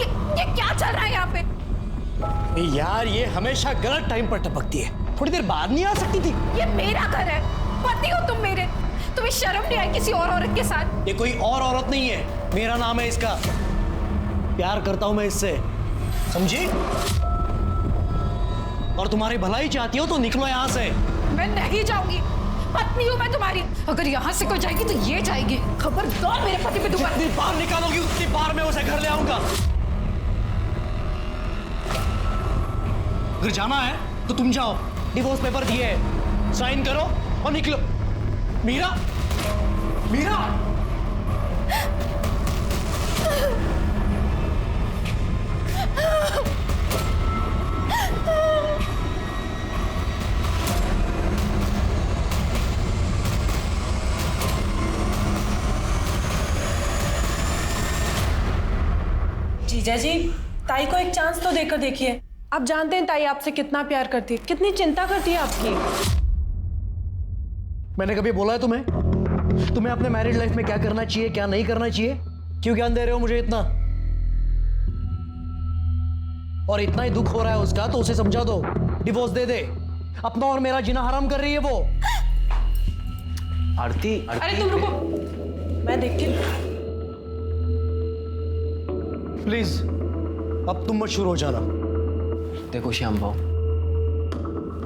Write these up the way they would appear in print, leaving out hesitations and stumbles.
ये क्या चल रहा है यहाँ पे? यार ये हमेशा गलत टाइम पर टपकती है, थोड़ी देर बाद नहीं आ सकती थी? ये मेरा घर है, पति हो तुम मेरे, तुम्हें शर्म नहीं आई किसी और औरत के साथ? ये कोई और औरत नहीं है, मेरा नाम है इसका, प्यार करता हूं मैं इससे, समझी? और तुम्हारी भलाई चाहती हो तो निकलो यहां से। मैं नहीं जाऊंगी, पत्नी हूं मैं तुम्हारी, अगर यहां से कोई जाएगी तो ये जाएगी। खबरदार मेरे पति पे दोबारा। जितनी बार निकालोगी उतनी बार मैं उसे घर ले आऊंगा। अगर जाना है तो तुम जाओ, डिवोर्स पेपर दिए हैं, साइन करो और निकलो। मीरा, मीरा, जीजा जी, ताई को एक चांस तो देकर देखिए। आप जानते हैं ताई आपसे कितना प्यार करती है, कितनी चिंता करती है आपकी। मैंने कभी बोला है तुम्हें अपने मैरिज लाइफ में क्या करना चाहिए क्या नहीं करना चाहिए? क्यों ज्ञान दे रहे हो मुझे इतना? और इतना ही दुख हो रहा है उसका तो उसे समझा दो, डिवोर्स दे दे। अपना और मेरा जीना हराम कर रही है वो। आरती, अरे तुम रुको, मैं देखती हूँ। प्लीज अब तुम मत शुरू हो जाना। देखो श्याम भाऊ,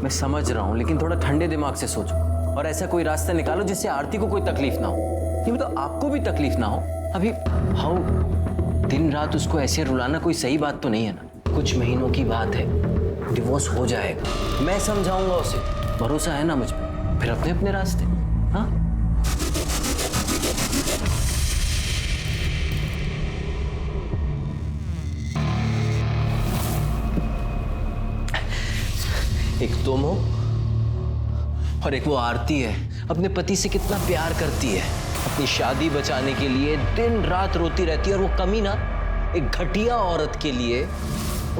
मैं समझ रहा हूं लेकिन थोड़ा ठंडे दिमाग से सोचो और ऐसा कोई रास्ता निकालो जिससे आरती को कोई तकलीफ ना हो, नहीं मतलब आपको भी तकलीफ ना हो। अभी भाऊ दिन रात उसको ऐसे रुलाना कोई सही बात तो नहीं है ना। कुछ महीनों की बात है, डिवोर्स हो जाएगा, मैं समझाऊंगा उसे, भरोसा है ना मुझ पर। फिर अपने अपने रास्ते। हाँ एक तुम हो और एक वो आरती है, अपने पति से कितना प्यार करती है, अपनी शादी बचाने के लिए दिन रात रोती रहती है और वो कमी ना एक घटिया औरत के लिए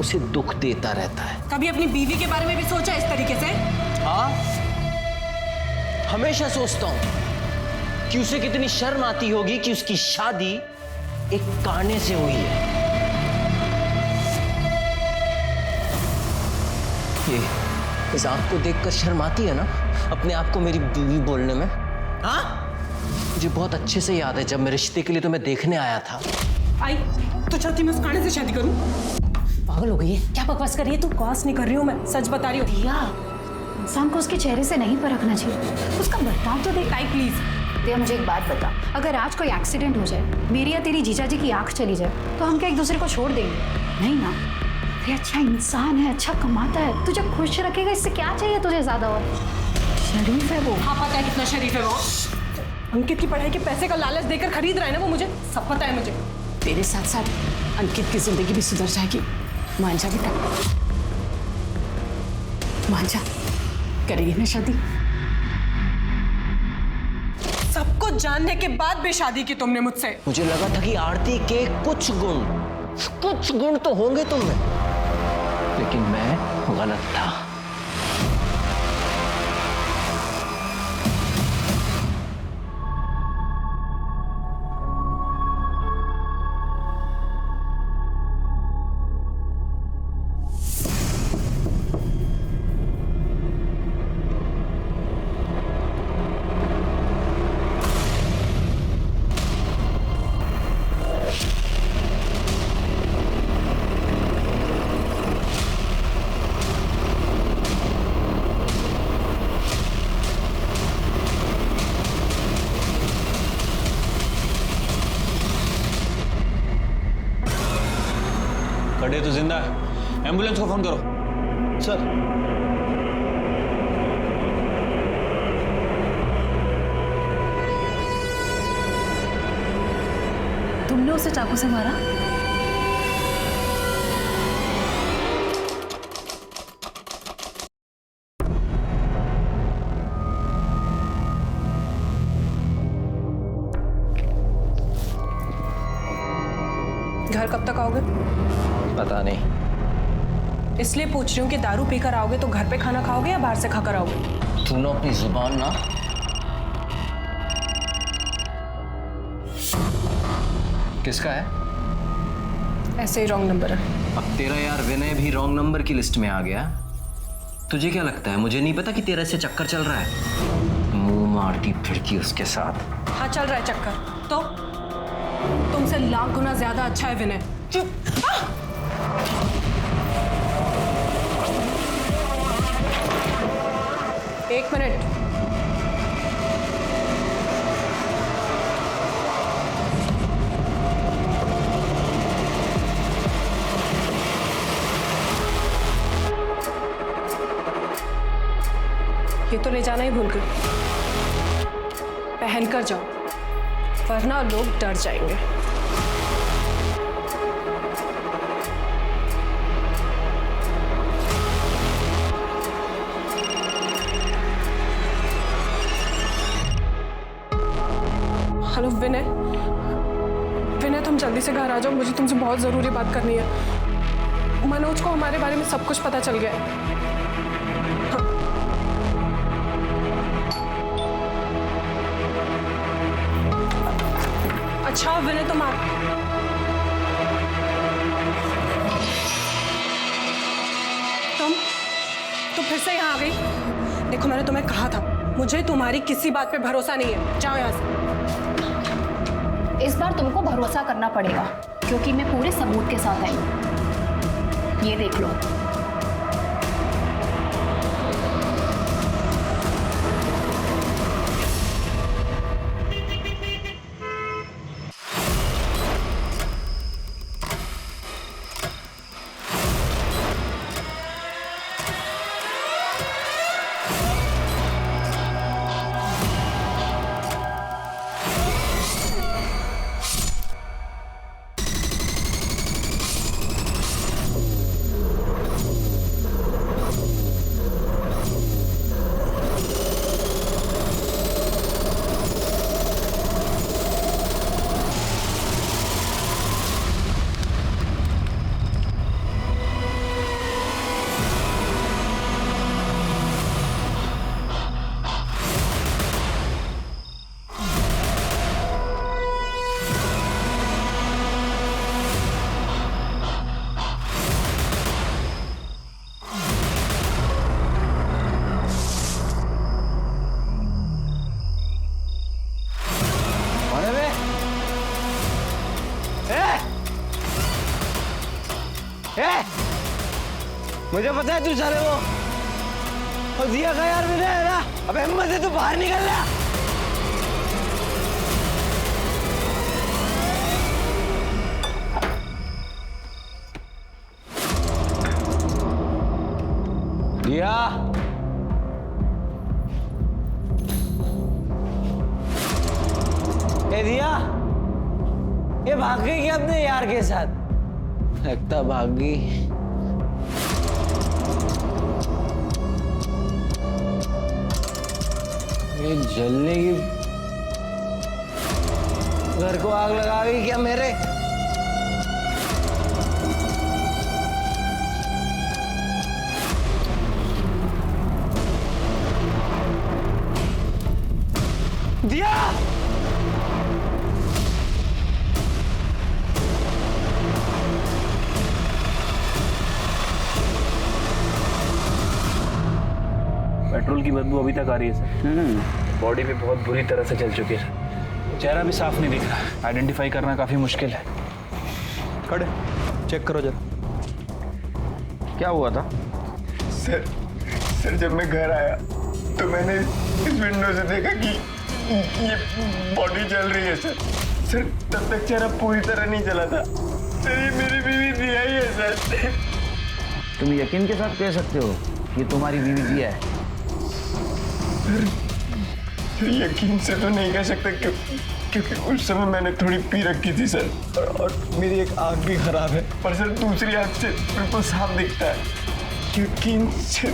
उसे दुख देता रहता है। कभी अपनी बीवी के बारे में भी सोचा इस तरीके से? हाँ, हमेशा सोचता हूं कि उसे कितनी शर्म आती होगी कि उसकी शादी एक काने से हुई है। ये इस आंख को देखकर शर्म आती है ना अपने आप को मेरी बीवी बोलने में? हाँ, मुझे बहुत अच्छे से याद है जब मैं रिश्ते के लिए तुम्हें देखने आया था। आई तो चाहती मैं उस काने से शादी करूं? पागल हो गई है क्या? बकवास कर रही है तू? बकवास नहीं कर रही हूं मैं, सच बता रही हूँ। दिया, इंसान को उसके चेहरे से नहीं परखना चाहिए, उसका बर्ताव तो देख। ताई प्लीज। दिया मुझे एक बात बता, अगर आज कोई एक्सीडेंट हो जाए, मेरी या तेरी जीजा जी की आंख चली जाए, तो हम क्या एक दूसरे को छोड़ देंगे? नहीं ना। ये अच्छा इंसान है, अच्छा कमाता है, तुझे खुश रखेगा, इससे क्या चाहिए तुझे ज्यादा? और शरीफ है वो। हाँ पता है कितना शरीफ है वो। अंकित की पढ़ाई के पैसे का लालच देकर खरीद रहा है ना वो, मुझे सब पता है। मुझे तेरे साथ साथ अंकित की जिंदगी भी सुधर जाएगी। मान जा बेटा, मान जा, करेगी ना शादी? सब कुछ जानने के बाद भी शादी की तुमने मुझसे। मुझे लगा था कि आरती के कुछ गुण तो होंगे तुम में, लेकिन मैं गलत था। खड़े तो जिंदा है, एम्बुलेंस को फोन करो। सर, तुमने उसे चाकू से मारा? घर कब तक आओगे? पता नहीं। इसलिए पूछ रही हूँ कि दारू पीकर आओगे तो घर पे खाना खाओगे या बाहर से खाकर आओगे? तूने अपनी जुबान ना किसका है? ऐसे ही रॉन्ग नंबर है। अब तेरा यार विनय भी रॉन्ग नंबर की लिस्ट में आ गया। तुझे क्या लगता है मुझे नहीं पता कि तेरा इससे चक्कर चल रहा है? मुंह मारती फिरती उसके साथ। हाँ चल रहा है चक्कर, तो तुमसे लाख गुना ज्यादा अच्छा है विनय। एक मिनट, ये तो ले जाना ही भूल गई। पहन कर जाओ वरना लोग डर जाएंगे। हेलो विनय, विनय तुम जल्दी से घर आ जाओ, मुझे तुमसे बहुत जरूरी बात करनी है। मनोज को हमारे बारे में सब कुछ पता चल गया है। अच्छा विनय तुम आ, तुम फिर से यहाँ आ गई। देखो मैंने तुम्हें कहा था मुझे तुम्हारी किसी बात पे भरोसा नहीं है, जाओ यहाँ से। इस बार तुमको भरोसा करना पड़ेगा क्योंकि मैं पूरे सबूत के साथ आई हूं। ये देख लो। मुझे पता है तू चले वो और दिया का यार विनय है ना। अबे हिम्मत है तू बाहर निकल रहा। दिया ए दिया, ये भाग गई क्या अपने यार के साथ? लगता भाग गई। ये जलने की घर को आग लगा गई क्या मेरे? दिया पेट्रोल की बदबू अभी तक आ रही है सर। बॉडी भी बहुत बुरी तरह से जल चुकी है सर। चेहरा भी साफ नहीं दिख रहा, आइडेंटिफाई करना काफी मुश्किल है। खड़े चेक करो जरा, क्या हुआ था? सर जब मैं घर आया तो मैंने इस विंडो से देखा कि ये बॉडी जल रही है सर। तब तक चेहरा पूरी तरह नहीं जला था सर। ये मेरी बीवी दिया ही है सर। तुम यकीन के साथ कह सकते हो ये तुम्हारी बीवी दिया है? सर यकीन से तो नहीं कह सकते क्योंकि उस समय मैंने थोड़ी पी रखी थी सर। और मेरी एक आँख भी खराब है, पर सर दूसरी आँख से बिल्कुल साफ दिखता है। यकीन से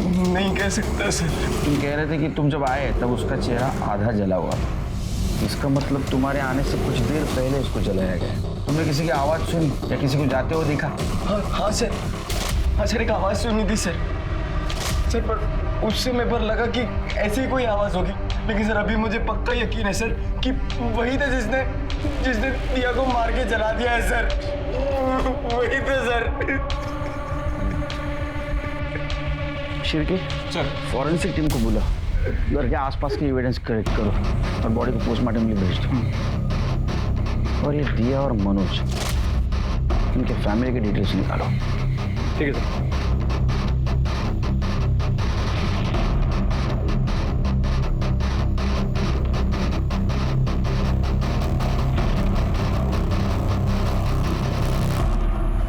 नहीं कह सकता सर। तुम कह रहे थे कि तुम जब आए तब उसका चेहरा आधा जला हुआ था। इसका मतलब तुम्हारे आने से कुछ देर पहले उसको जलाया गया। तुमने किसी की आवाज़ सुनी या किसी को जाते हुए देखा? हाँ सर एक आवाज़ सुनी थी सर। पर उस समय पर लगा कि ऐसी कोई आवाज़ होगी, लेकिन सर अभी मुझे पक्का यकीन है सर कि वही था जिसने जिसने दिया को मार के जला दिया है सर, वही तो sir. Shirke sir forensic team को बुला, घर के आसपास के एविडेंस कलेक्ट करो और बॉडी को पोस्टमार्टम के लिए भेज दो। और ये दिया और मनोज, इनके फैमिली के डिटेल्स निकालो। ठीक है सर।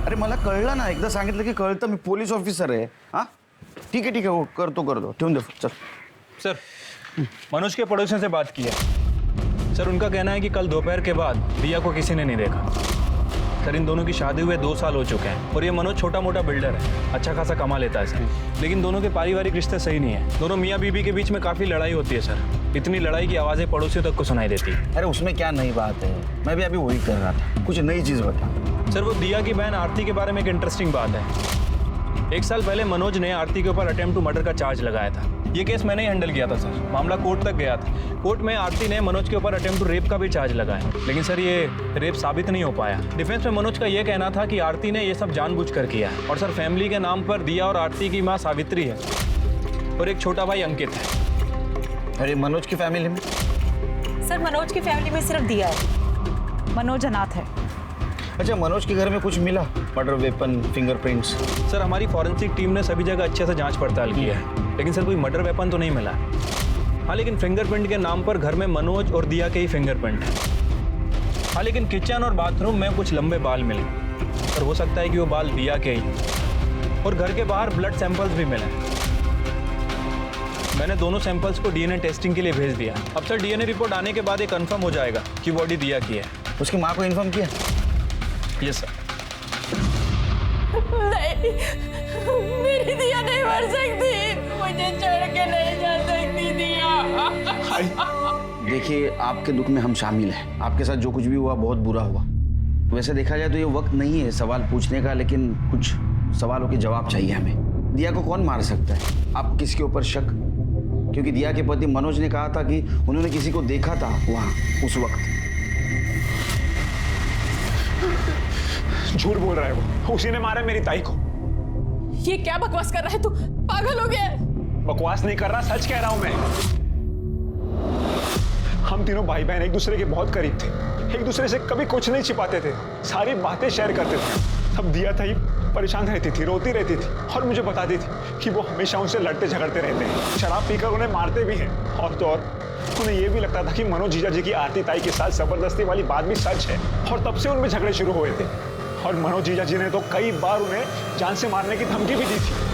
अरे मला कळलं ना, एकदा सांगितलं की कळतं, मी पोलीस ऑफिसर आहे। हाँ ठीक है हो, कर दो, ठेवून दे चल। सर मनोज के पड़ोसियों से बात की है सर, उनका कहना है कि कल दोपहर के बाद दिया को किसी ने नहीं देखा। सर इन दोनों की शादी हुए 2 साल हो चुके हैं और ये मनोज छोटा मोटा बिल्डर है, अच्छा खासा कमा लेता है सर, लेकिन दोनों के पारिवारिक रिश्ते सही नहीं है। दोनों मियाँ बीबी के बीच में काफ़ी लड़ाई होती है सर, इतनी लड़ाई की आवाज़ें पड़ोसियों तक को सुनाई देती है। अरे उसमें क्या नई बात है, मैं भी अभी वही कर रहा था, कुछ नई चीज़ बता। सर वो दिया की बहन आरती के बारे में एक इंटरेस्टिंग बात है। 1 साल पहले मनोज ने आरती के ऊपर अटेम्प्ट टू मर्डर का चार्ज लगाया था। ये केस मैंने ही हैंडल किया था सर, मामला कोर्ट तक गया था। कोर्ट में आरती ने मनोज के ऊपर अटेम्प्ट टू रेप का भी चार्ज लगाया, लेकिन सर ये रेप साबित नहीं हो पाया। डिफेंस में मनोज का ये कहना था कि आरती ने ये सब जानबूझकर किया है। और सर फैमिली के नाम पर दिया और आरती की माँ सावित्री है और एक छोटा भाई अंकित है। अरे मनोज की फैमिली में? सर मनोज की फैमिली में सिर्फ दिया है, मनोज अनाथ है। अच्छा, मनोज के घर में कुछ मिला? Murder weapon, fingerprints? सर हमारी फॉरेंसिक टीम ने सभी जगह अच्छे से जांच पड़ताल की है, लेकिन सर कोई मर्डर वेपन तो नहीं मिला। हाँ लेकिन फिंगरप्रिंट के नाम पर घर में मनोज और दिया के ही फिंगरप्रिंट है। हाँ लेकिन किचन और बाथरूम में कुछ लंबे बाल मिले, सर हो सकता है कि वो बाल दिया के ही। और घर के बाहर ब्लड सैंपल्स भी मिले। मैंने दोनों सैंपल्स को डीएनए टेस्टिंग के लिए भेज दिया। अब सर डीएनए रिपोर्ट आने के बाद ये कंफर्म हो जाएगा कि बॉडी दिया की है। उसकी माँ को इन्फॉर्म किया? Yes sir. नहीं, मेरी दिया नहीं मर सकती, मुझे छोड़ के नहीं जा सकती दिया। देखिए, आपके दुख में हम शामिल हैं। आपके साथ जो कुछ भी हुआ बहुत बुरा हुआ। वैसे देखा जाए तो ये वक्त नहीं है सवाल पूछने का, लेकिन कुछ सवालों के जवाब चाहिए हमें। दिया को कौन मार सकता है? आपको किसके ऊपर शक? क्योंकि दिया के पति मनोज ने कहा था कि उन्होंने किसी को देखा था वहाँ उस वक्त। झूठ बोल रहा है वो, उसी ने मारा मेरी ताई को। ये क्या बकवास कर रहा है तू? पागल हो गया है? बकवास नहीं कर रहा, सच कह रहा हूं मैं। हम तीनों भाई बहन एक दूसरे के बहुत करीब थे, एक दूसरे से कभी कुछ नहीं छिपाते थे, सारी बातें शेयर करते थे। तब दिया था ही परेशान रहती थी, रोती रहती थी और मुझे बताती थी कि वो हमेशा उनसे लड़ते झगड़ते रहते हैं, शराब पीकर उन्हें मारते भी हैं। और तो और उन्हें यह भी लगता था कि मनोज जीजा जी की आरती ताई के साथ जबरदस्ती वाली बात भी सच है, और तब से उनमें झगड़े शुरू हुए थे। और मनोज जीजा जी ने तो कई बार उन्हें जान से मारने की धमकी भी दी थी।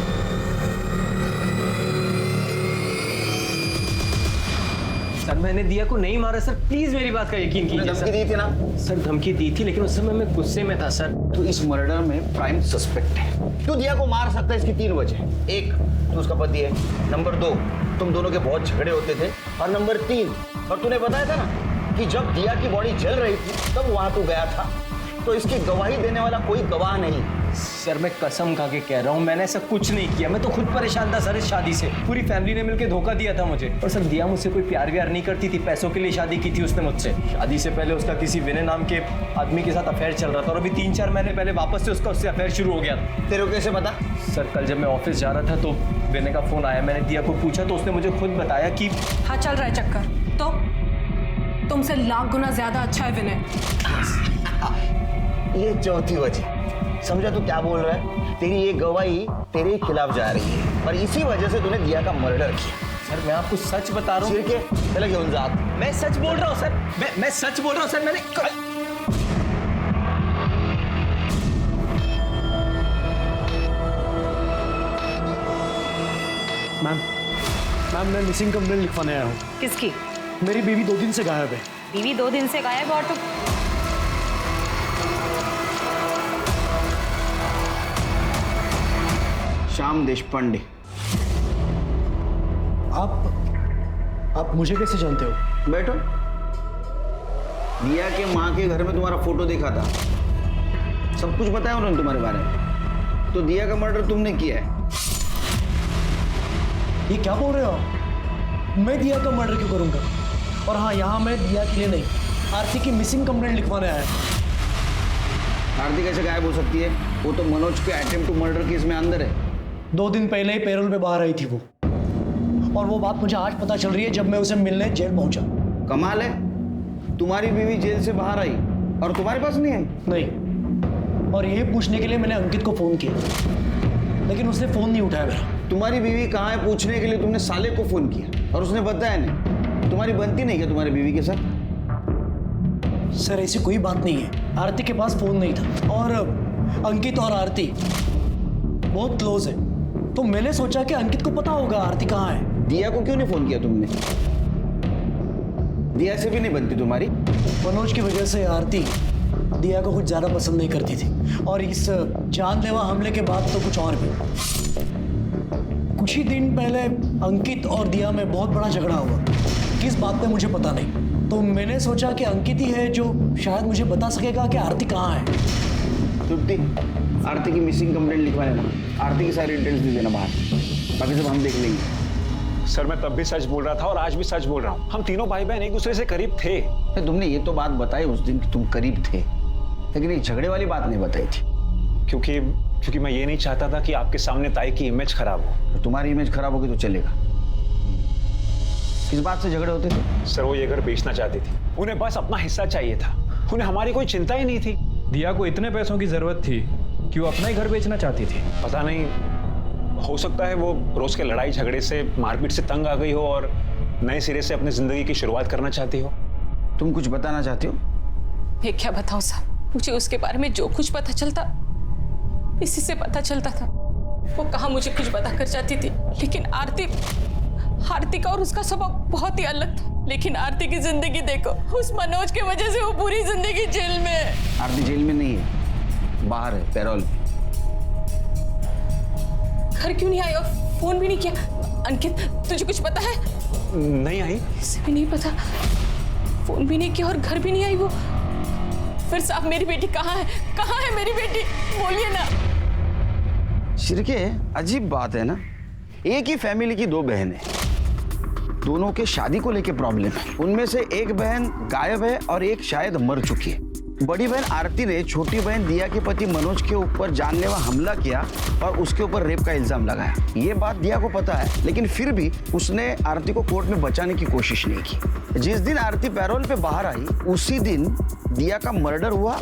सर मैंने दिया को नहीं मारा सर, प्लीज मेरी बात का यकीन कीजिए। धमकी दी थी ना? सर धमकी दी थी, लेकिन उस समय मैं गुस्से में था सर। तो इस मर्डर में प्राइम सस्पेक्ट है। तू दिया को मार सकता है, इसकी 3 वजह। 1, तू उसका पति है। नंबर 2, तुम दोनों के बहुत झगड़े होते थे। और नंबर 3, और तूने बताया था ना कि जब दिया की बॉडी जल रही थी तब वहां तू गया था, तो इसकी गवाही देने वाला कोई गवाह नहीं। सर मैं कसम खा के कह रहा हूँ, मैंने ऐसा कुछ नहीं किया। मैं तो खुद परेशान था सर इस शादी से। पूरी फैमिली ने मिलकर धोखा दिया था मुझे। और सर दिया मुझसे कोई प्यार व्यार नहीं करती थी, पैसों के लिए शादी की थी उसने मुझसे। शादी से पहले उसका किसी विनय नाम के आदमी के साथ अफेयर चल रहा था, और अभी 3-4 महीने पहले वापस से उससे अफेयर शुरू हो गया था। तेरे को कैसे पता? सर कल जब मैं ऑफिस जा रहा था तो विनय का फोन आया, मैंने दिया को पूछा तो उसने मुझे खुद बताया कि हाँ चल रहा है चक्कर, तो तुमसे लाख गुना ज्यादा अच्छा है विनय। ये 4थी वजह। समझा तू क्या बोल रहा है? तेरी ये गवाही तेरे खिलाफ जा रही है, और इसी वजह से तूने दिया का मर्डर किया। सर मैं आपको सच बता रहा हूँ। पहले घेऊन जा। मैं सच बोल रहा हूँ सर, मैं सच बोल रहा हूँ सर। मैंने मैम मैं मिसिंग कंप्लेंट लिखवाने आया हूँ। किसकी? मेरी बीवी 2 दिन से गायब है। बीवी 2 दिन से गायब? और तो श्याम देशपांडे। आप मुझे कैसे जानते हो? बैठो। दिया के माँ के घर में तुम्हारा फोटो देखा था, सब कुछ बताया उन्होंने तुम्हारे बारे में। तो दिया का मर्डर तुमने किया है। ये क्या बोल रहे हो आप? मैं दिया का मर्डर क्यों करूंगा? और हाँ, यहाँ मैं दिया के लिए नहीं, आरती की मिसिंग कंप्लेंट लिखवाने आया। आरती कैसे गायब हो सकती है? वो तो मनोज के अटेम्प्ट टू मर्डर केस में अंदर है। 2 दिन पहले ही पैरोल पे बाहर आई थी वो, और वो बात मुझे आज पता चल रही है जब मैं उसे मिलने जेल पहुंचा। कमाल है, तुम्हारी बीवी जेल से बाहर आई और तुम्हारे पास नहीं आई? नहीं, और ये पूछने के लिए मैंने अंकित को फोन किया, लेकिन उसने फोन नहीं उठाया मेरा। तुम्हारी बीवी कहाँ है पूछने के लिए तुमने साले को फोन किया और उसने बताया नहीं? तुम्हारी बनती नहीं क्या तुम्हारी बीवी के साथ? सर ऐसी कोई बात नहीं है, आरती के पास फोन नहीं था, और अंकित और आरती बहुत क्लोज है, तो मैंने सोचा कि अंकित को पता होगा आरती कहाँ है। दिया को क्यों नहीं फोन किया तुमने? दिया से भी नहीं बनती तुम्हारी? मनोज की वजह से आरती दिया को कुछ ज्यादा पसंद नहीं करती थी, और इस जानलेवा हमले के बाद तो कुछ और भी। कुछ ही दिन पहले अंकित और दिया में बहुत बड़ा झगड़ा हुआ, किस बात पे मुझे पता नहीं, तो मैंने सोचा कि अंकित ही है जो शायद मुझे बता सकेगा कि आरती कहाँ है। तृप्ति, आरती की मिसिंग कंप्लेंट लिखवा लेना, आरती की सारी डिटेल्स दे देना बाहर, बाकी सब हम देख लेंगे। सर मैं तब भी सच बोल रहा था और आज भी सच बोल रहा हूँ, हम तीनों भाई बहन एक दूसरे से करीब थे। तुमने ये तो बात बताई उस दिन कि तुम करीब थे, लेकिन एक झगड़े वाली बात नहीं बताई थी। क्योंकि मैं ये नहीं चाहता था कि आपके सामने ताई की इमेज खराब हो। तो तुम्हारी इमेज खराब होगी तो चलेगा। किस बात से झगड़े होते थे? सर वो ये घर बेचना चाहती थी, उन्हें बस अपना हिस्सा चाहिए था, उन्हें हमारी कोई चिंता ही नहीं थी। दिया को इतने पैसों की जरूरत थी कि वो अपना ही घर बेचना चाहती थी। पता नहीं, हो सकता है वो रोज के लड़ाई झगड़े से, मारपीट से तंग आ गई हो और नए सिरे से अपनी जिंदगी की शुरुआत करना चाहती हो। तुम कुछ बताना चाहती हो? मैं क्या बताऊं साहब, मुझे उसके बारे में जो कुछ पता चलता इसी से पता चलता था। वो कहाँ मुझे कुछ बता कर जाती थी, लेकिन आरती का और उसका स्वभाव बहुत ही अलग था। लेकिन आरती की जिंदगी देखो, उस मनोज के वजह से वो पूरी जिंदगी जेल में है। आरती जेल में नहीं है, बाहर है, पैरोल पे। घर क्यों नहीं आई और फोन भी नहीं किया? अंकित तुझे कुछ पता है? नहीं आई। इसे भी नहीं पता, फोन भी नहीं किया और घर भी नहीं आई वो। फिर साहब मेरी बेटी कहाँ है? कहाँ है मेरी बेटी? बोलिए ना। शिरके, अजीब बात है ना, एक ही फैमिली की 2 बहनें, दोनों के शादी को लेके प्रॉब्लम है। उनमें से एक बहन गायब है और एक शायद मर चुकी है। बड़ी बहन आरती ने छोटी बहन दिया के पति मनोज के ऊपर जानलेवा हमला किया और उसके ऊपर रेप का इल्जाम लगाया। ये बात दिया को पता है, लेकिन फिर भी उसने आरती को कोर्ट में बचाने की कोशिश नहीं की। जिस दिन आरती पैरोल पे बाहर आई उसी दिन दिया का मर्डर हुआ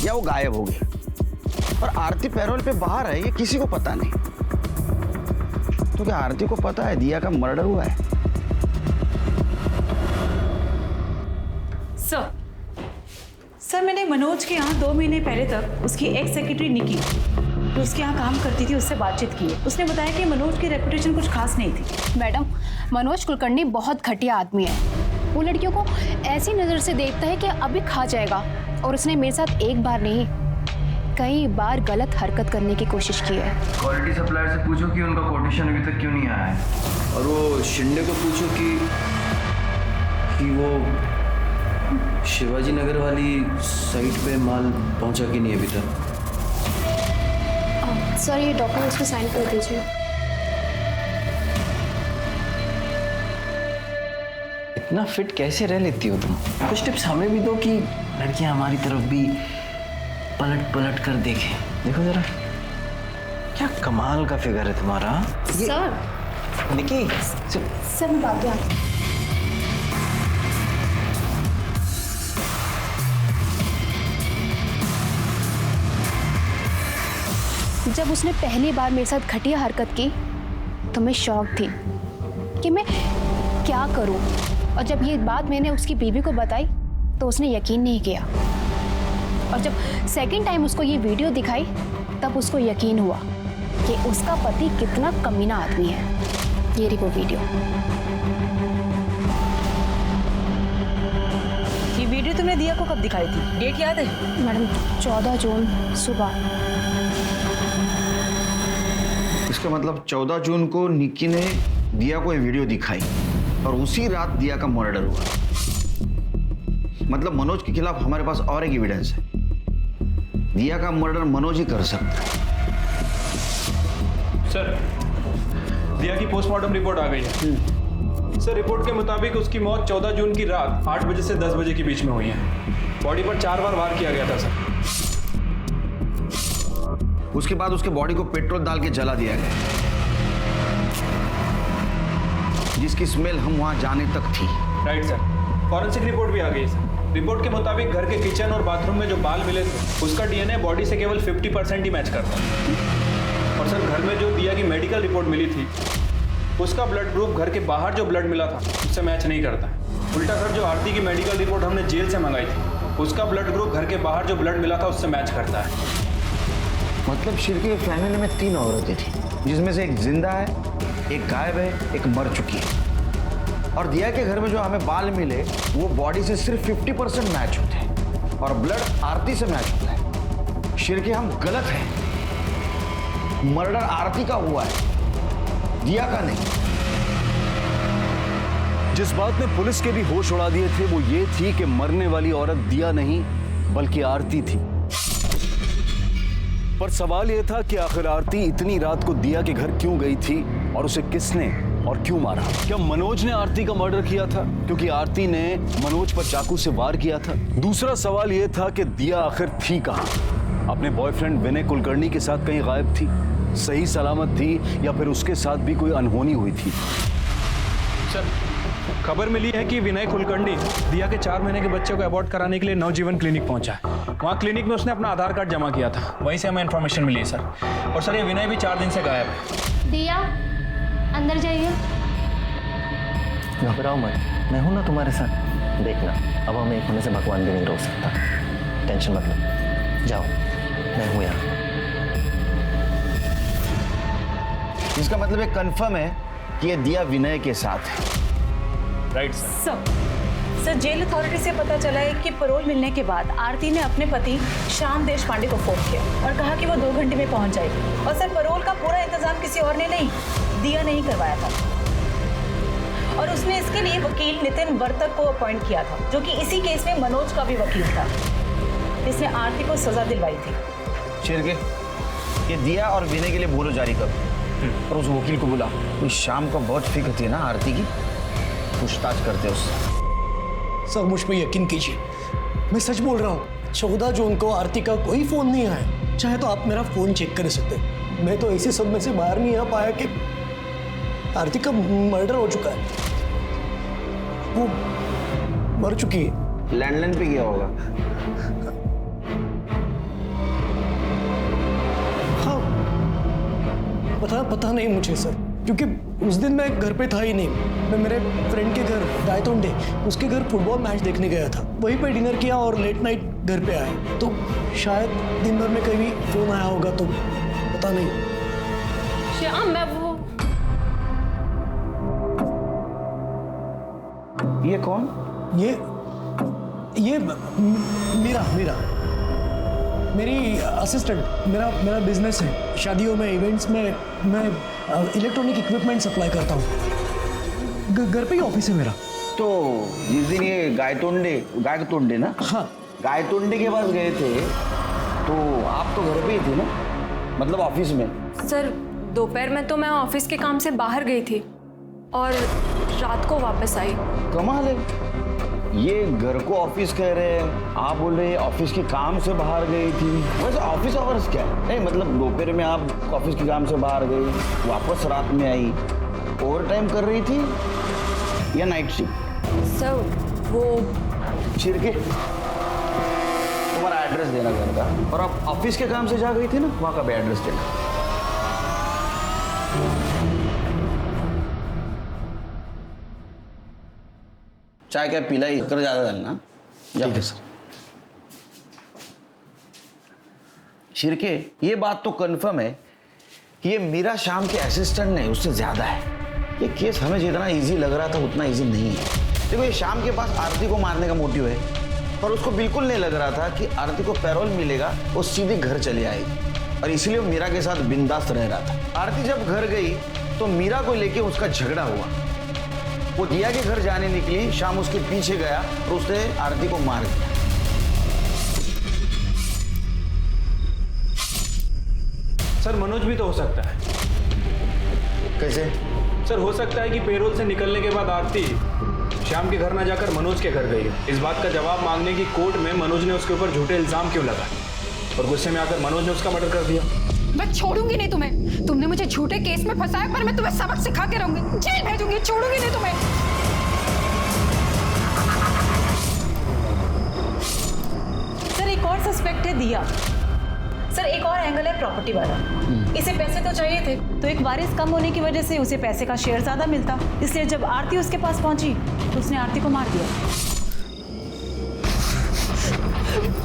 या वो गायब हो गई, और आरती पैरोल पे बाहर आई ये किसी को पता नहीं। तो क्या आरती को पता है दिया का मर्डर हुआ है? सर मैंने मनोज के यहाँ 2 महीने पहले तक उसकी एक्स सेक्रेटरी निकी, जो उसके यहाँ काम करती थी, उससे बातचीत की है। उसने बताया कि मनोज की रेपुटेशन कुछ खास नहीं थी। मैडम, मनोज कुलकर्णी बहुत घटिया आदमी है। वो लड़कियों को ऐसी नज़र से देखता है कि अभी खा जाएगा, और उसने मेरे साथ एक बार नहीं कई बार गलत हरकत करने की कोशिश की है। क्वालिटी सप्लायर से पूछो कि उनका कोटेशन अभी तक क्यों नहीं आया है, और वो शिंदे को पूछो कि वो शिवाजी नगर वाली साइट पे माल पहुंचा कि नहीं अभी तक। सर ये डॉक्यूमेंट्स पे साइन कर दीजिए। इतना फिट कैसे रह लेती हो तुम? कुछ टिप्स हमें भी दो कि लड़कियां हमारी तरफ भी पलट पलट कर देखें। देखो जरा, क्या कमाल का फिगर है तुम्हारा। सर निकी, सर मैं बात करती हूँ। जब उसने पहली बार मेरे साथ घटिया हरकत की तो मैं शॉक थी कि मैं क्या करूं, और जब ये बात मैंने उसकी बीवी को बताई तो उसने यकीन नहीं किया, और जब सेकंड टाइम उसको ये वीडियो दिखाई तब उसको यकीन हुआ कि उसका पति कितना कमीना आदमी है। ये रही वो वीडियो। ये वीडियो तुमने दिया को कब दिखाई थी? डेट याद है? मैडम 14 जून सुबह। इसका मतलब 14 जून को निक्की ने दिया को ये वीडियो दिखाई और उसी रात दिया का मर्डर हुआ। मतलब मनोज के खिलाफ हमारे पास और एक एविडेंस है, दिया का मर्डर मनोज ही कर सकता है। सर, दिया की पोस्टमार्टम रिपोर्ट आ गई है। सर रिपोर्ट के मुताबिक उसकी मौत 14 जून की रात 8 बजे से 10 बजे के बीच में हुई है। बॉडी पर 4 बार वार किया गया था सर। उसके बाद उसके बॉडी को पेट्रोल डाल के जला दिया गया, जिसकी स्मेल हम वहां जाने तक थी। Right sir. फॉरेंसिक रिपोर्ट भी आ गई सर। रिपोर्ट के मुताबिक घर के किचन और बाथरूम में जो बाल मिले थे उसका डीएनए बॉडी से केवल 50% ही मैच करता है। और सर घर में जो दिया की मेडिकल रिपोर्ट मिली थी उसका ब्लड ग्रुप घर के बाहर जो ब्लड मिला था उससे मैच नहीं करता है। उल्टा सर जो आरती की मेडिकल रिपोर्ट हमने जेल से मंगाई थी उसका ब्लड ग्रुप घर के बाहर जो ब्लड मिला था उससे मैच करता है। मतलब शिरके की फैमिली में 3 औरतें थी, जिसमें से एक जिंदा है, एक गायब है, एक मर चुकी है। और दिया के घर में जो हमें बाल मिले वो बॉडी से सिर्फ 50% मैच होते हैं और ब्लड आरती से मैच होता है। शिरके हम गलत हैं। मर्डर आरती का हुआ है, दिया का नहीं। जिस बात ने पुलिस के भी होश उड़ा दिए थे वो ये थी कि मरने वाली औरत दिया नहीं बल्कि आरती थी। पर सवाल यह था कि आखिर आरती इतनी रात को दिया के घर क्यों गई थी और उसे किसने और क्यों मारा? क्या मनोज ने आरती का मर्डर किया था क्योंकि आरती ने मनोज पर चाकू से वार किया था? दूसरा सवाल यह था कि दिया आखिर थी कहां? अपने बॉयफ्रेंड विनय कुलकर्णी के साथ कहीं गायब थी, सही सलामत थी, या फिर उसके साथ भी कोई अनहोनी हुई थी? सर खबर मिली है कि विनय कुलकर्णी दिया के 4 महीने के बच्चे को अबॉर्ट कराने के लिए नवजीवन क्लिनिक पहुंचा है। वहाँ क्लिनिक में उसने अपना आधार कार्ड जमा किया था, वहीं से हमें इन्फॉर्मेशन मिली है सर। और सर ये विनय भी 4 दिन से गायब है। दिया अंदर जाइए। घबराओ मत, मैं हूं ना तुम्हारे साथ। देखना अब हमें एक होने से भगवान भी नहीं रोक सकता। टेंशन मत लो, जाओ मैं हूं यहाँ। इसका मतलब ये कंफर्म है कि ये दिया विनय के साथ है। राइट सर जेल अथॉरिटी से पता चला है कि पैरोल मिलने के बाद आरती ने अपने पति श्याम देशपांडे को फोन किया और कहा कि वो 2 घंटे में पहुंच जाएगी। और सर पैरोल का पूरा इंतजाम किसी और ने नहीं, दिया नहीं करवाया था। और उसने इसके लिए वकील नितिन वर्तक को अपॉइंट किया था, जो कि इसी केस में मनोज का भी वकील था, जिसने आरती को सजा दिलवाई थी। शिरके, ये दिया और विनय के लिए बोलो जारी कर और उस वकील को बुला। कोई शाम को बहुत फिक्र थी ना आरती की, पूछताछ करते उससे। सर मुझ पे यकीन कीजिए, मैं सच बोल रहा हूँ। 14 जून को आरती का कोई फोन नहीं आया। चाहे तो आप मेरा फोन चेक कर सकते। मैं तो ऐसे सब में से बाहर नहीं आ पाया कि आरती का मर्डर हो चुका है, वो मर चुकी है। लैंडलाइन पे गया होगा। हाँ पता नहीं मुझे सर, क्योंकि उस दिन मैं घर पे था ही नहीं। मैं मेरे फ्रेंड के घर गायतोंडे, उसके घर फुटबॉल मैच देखने गया था। वहीं पे डिनर किया और लेट नाइट घर पे आया। तो शायद दिन भर में कभी फोन आया होगा, तो पता नहीं। श्याम मैं वो ये कौन? ये मीरा मेरी असिस्टेंट। मेरा बिजनेस है, शादियों में इवेंट्स में मैं इलेक्ट्रॉनिक इक्विपमेंट सप्लाई करता हूँ। घर पे ही ऑफिस है मेरा। तो जिस दिन ये गायतोंडे ना, हाँ गायतोंडे के पास गए थे तो आप तो घर पे ही थे ना, मतलब ऑफिस में? सर दोपहर में तो मैं ऑफिस के काम से बाहर गई थी और रात को वापस आई। कमाल है, ये घर को ऑफिस कह रहे हैं, आप बोल रहे हैं ऑफिस के काम से बाहर गई थी। वैसे ऑफिस आवर्स क्या है? नहीं मतलब दोपहर में आप ऑफिस के काम से बाहर गई, वापस रात में आई, ओवर टाइम कर रही थी या नाइट शिफ्ट? सर वो शिरके, तुम्हारा एड्रेस देना घर का, और आप ऑफिस के काम से जा गई थी ना, वहाँ का भी एड्रेस देना। चाय क्या पीला ही कर, ज्यादा डालना। ठीक है सर। शिरके, ये बात तो कंफर्म है कि ये मीरा शाम के असिस्टेंट नहीं, उससे ज्यादा है। ये केस हमें जितना इजी लग रहा था उतना इजी नहीं है। देखो ये शाम के पास आरती को मारने का मोटिव है, पर उसको बिल्कुल नहीं लग रहा था कि आरती को पैरोल मिलेगा वो सीधे घर चली आएगी, और इसलिए वो मीरा के साथ बिंदास रह रहा था। आरती जब घर गई तो मीरा को लेके उसका झगड़ा हुआ। वो दिया के घर जाने निकली, शाम उसके पीछे गया और उसने आरती को मार दिया। सर मनोज भी तो हो सकता है। कैसे? सर हो सकता है कि पेरोल से निकलने के बाद आरती श्याम के घर ना जाकर मनोज के घर गई है। इस बात का जवाब मांगने की कोर्ट में मनोज ने उसके ऊपर झूठे इल्जाम क्यों लगाए और गुस्से में आकर मनोज ने उसका मर्डर कर दिया। मैं छोड़ूंगी नहीं तुम्हें। तुमने मुझे झूठे केस में फंसाया, पर मैं तुम्हें सबक सिखा के रहूंगी, जेल भेजूंगी, छोड़ूंगी नहीं तुम्हें। सर एक और सस्पेक्ट है दिया। सर एक और एंगल है प्रॉपर्टी वाला। इसे पैसे तो चाहिए थे, तो एक वारिस कम होने की वजह से उसे पैसे का शेयर ज्यादा मिलता, इसलिए जब आरती उसके पास पहुंची तो उसने आरती को मार दिया।